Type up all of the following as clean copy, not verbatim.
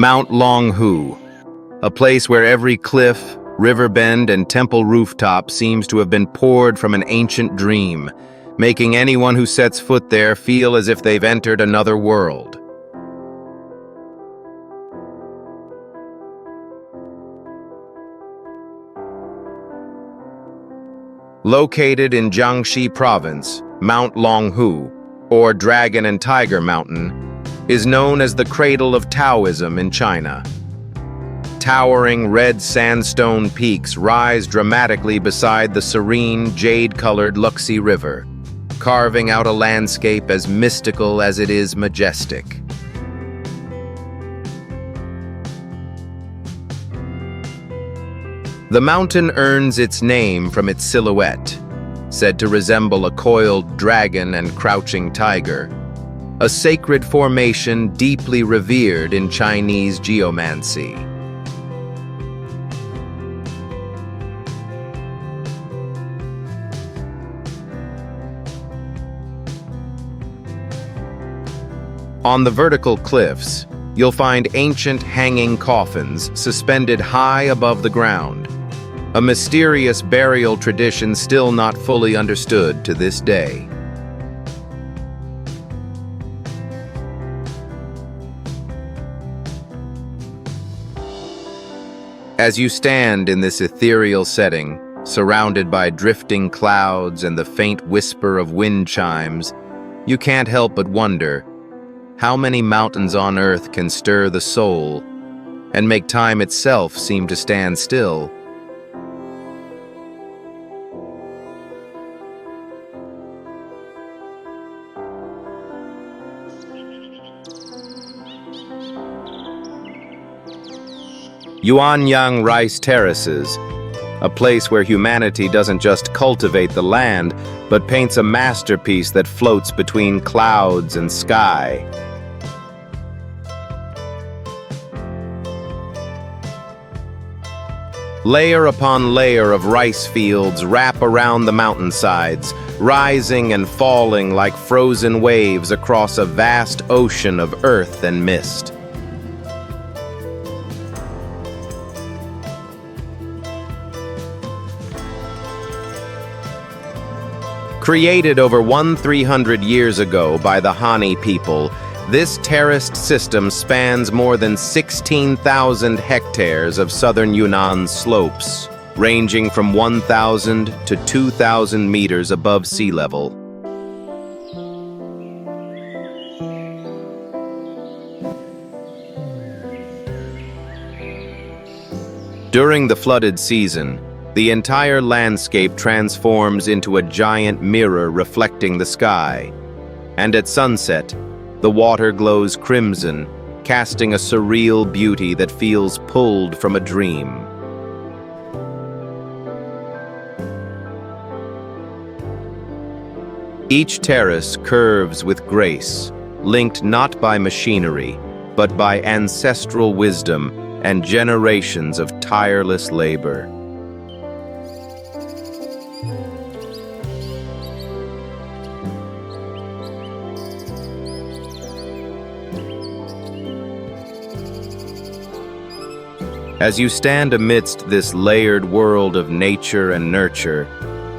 Mount Longhu, a place where every cliff, river bend, and temple rooftop seems to have been poured from an ancient dream, making anyone who sets foot there feel as if they've entered another world. Located in Jiangxi Province, Mount Longhu, or Dragon and Tiger Mountain, is known as the cradle of Taoism in China. Towering red sandstone peaks rise dramatically beside the serene, jade-colored Luxi River, carving out a landscape as mystical as it is majestic. The mountain earns its name from its silhouette, said to resemble a coiled dragon and crouching tiger, a sacred formation deeply revered in Chinese geomancy. On the vertical cliffs, you'll find ancient hanging coffins suspended high above the ground, a mysterious burial tradition still not fully understood to this day. As you stand in this ethereal setting, surrounded by drifting clouds and the faint whisper of wind chimes, you can't help but wonder, how many mountains on earth can stir the soul and make time itself seem to stand still? Yuanyang rice terraces, a place where humanity doesn't just cultivate the land, but paints a masterpiece that floats between clouds and sky. Layer upon layer of rice fields wrap around the mountainsides, rising and falling like frozen waves across a vast ocean of earth and mist. Created over 1,300 years ago by the Hani people, this terraced system spans more than 16,000 hectares of southern Yunnan's slopes, ranging from 1,000 to 2,000 meters above sea level. During the flooded season, the entire landscape transforms into a giant mirror reflecting the sky, and at sunset, the water glows crimson, casting a surreal beauty that feels pulled from a dream. Each terrace curves with grace, linked not by machinery, but by ancestral wisdom and generations of tireless labor. As you stand amidst this layered world of nature and nurture,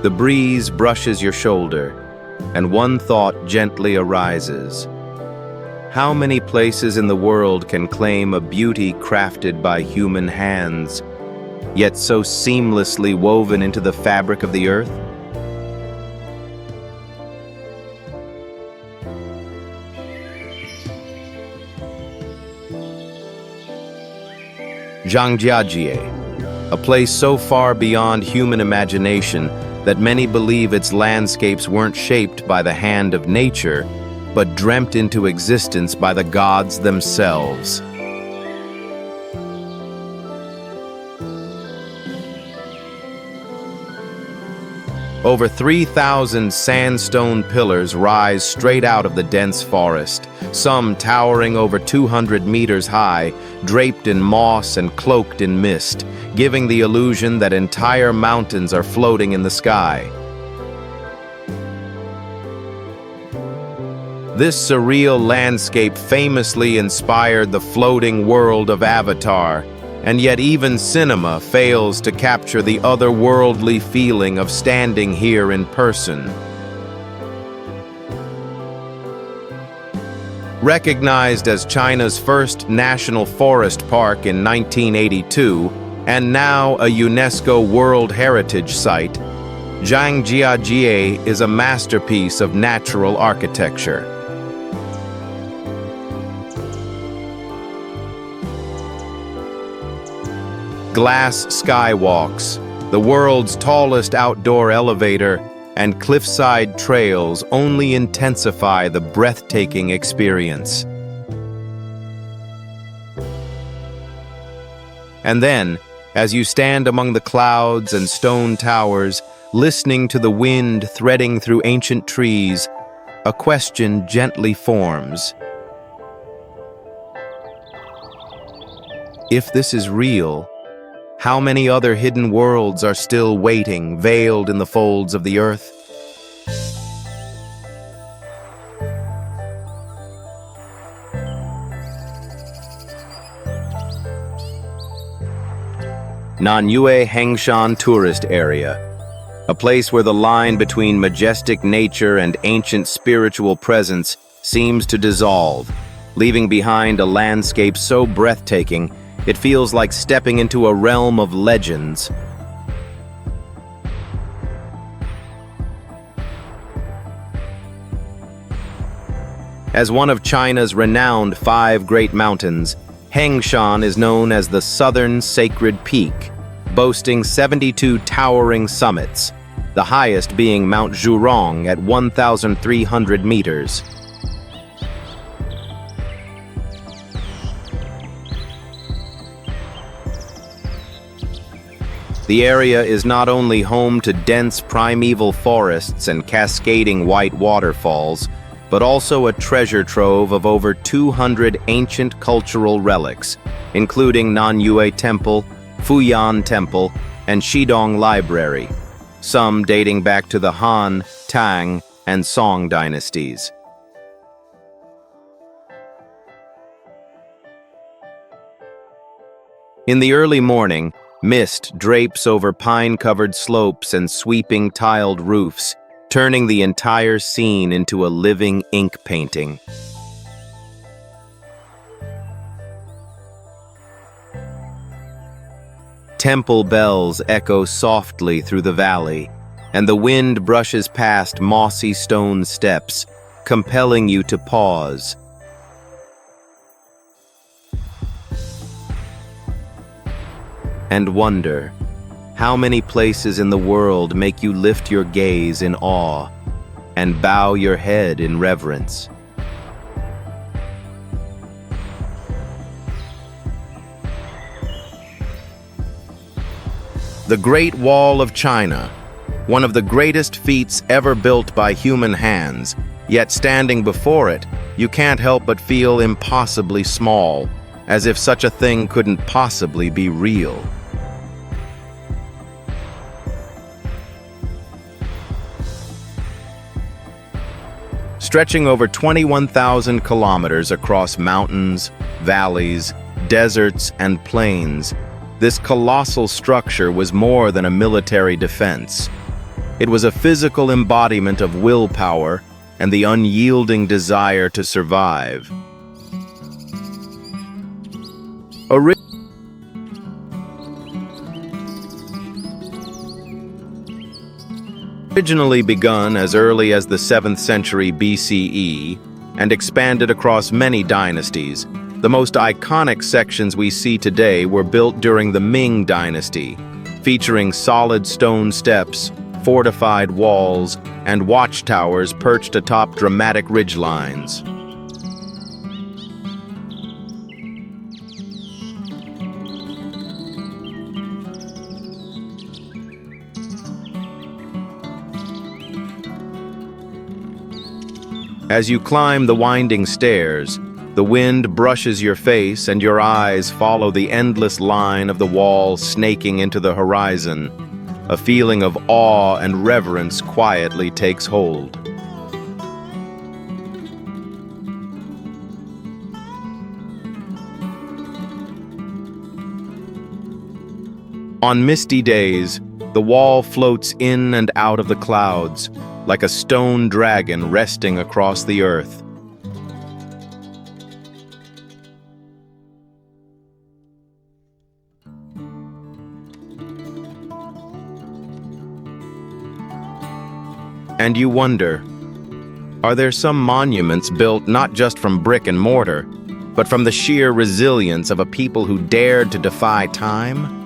the breeze brushes your shoulder, and one thought gently arises. How many places in the world can claim a beauty crafted by human hands, yet so seamlessly woven into the fabric of the earth? Zhangjiajie, a place so far beyond human imagination that many believe its landscapes weren't shaped by the hand of nature, but dreamt into existence by the gods themselves. Over 3,000 sandstone pillars rise straight out of the dense forest, some towering over 200 meters high, draped in moss and cloaked in mist, giving the illusion that entire mountains are floating in the sky. This surreal landscape famously inspired the floating world of Avatar, and yet even cinema fails to capture the otherworldly feeling of standing here in person. Recognized as China's first national forest park in 1982, and now a UNESCO World Heritage Site, Zhangjiajie is a masterpiece of natural architecture. Glass skywalks, the world's tallest outdoor elevator, and cliffside trails only intensify the breathtaking experience. And then, as you stand among the clouds and stone towers, listening to the wind threading through ancient trees, a question gently forms. If this is real, how many other hidden worlds are still waiting, veiled in the folds of the earth? Nanyue Hengshan tourist area, a place where the line between majestic nature and ancient spiritual presence seems to dissolve, leaving behind a landscape so breathtaking it feels like stepping into a realm of legends. As one of China's renowned 5 great mountains, Hengshan is known as the Southern Sacred Peak, boasting 72 towering summits, the highest being Mount Zhurong at 1,300 meters. The area is not only home to dense primeval forests and cascading white waterfalls, but also a treasure trove of over 200 ancient cultural relics, including Nanyue Temple, Fuyan Temple, and Shidong Library, some dating back to the Han, Tang, and Song dynasties. In the early morning, mist drapes over pine-covered slopes and sweeping tiled roofs, turning the entire scene into a living ink painting. Temple bells echo softly through the valley, and the wind brushes past mossy stone steps, compelling you to pause. And wonder, how many places in the world make you lift your gaze in awe and bow your head in reverence? The Great Wall of China, one of the greatest feats ever built by human hands, yet standing before it, you can't help but feel impossibly small, as if such a thing couldn't possibly be real. Stretching over 21,000 kilometers across mountains, valleys, deserts, and plains, this colossal structure was more than a military defense. It was a physical embodiment of willpower and the unyielding desire to survive. Originally begun as early as the 7th century BCE and expanded across many dynasties, the most iconic sections we see today were built during the Ming Dynasty, featuring solid stone steps, fortified walls, and watchtowers perched atop dramatic ridgelines. As you climb the winding stairs, the wind brushes your face and your eyes follow the endless line of the wall snaking into the horizon. A feeling of awe and reverence quietly takes hold. On misty days, the wall floats in and out of the clouds, like a stone dragon resting across the earth. And you wonder, are there some monuments built not just from brick and mortar, but from the sheer resilience of a people who dared to defy time?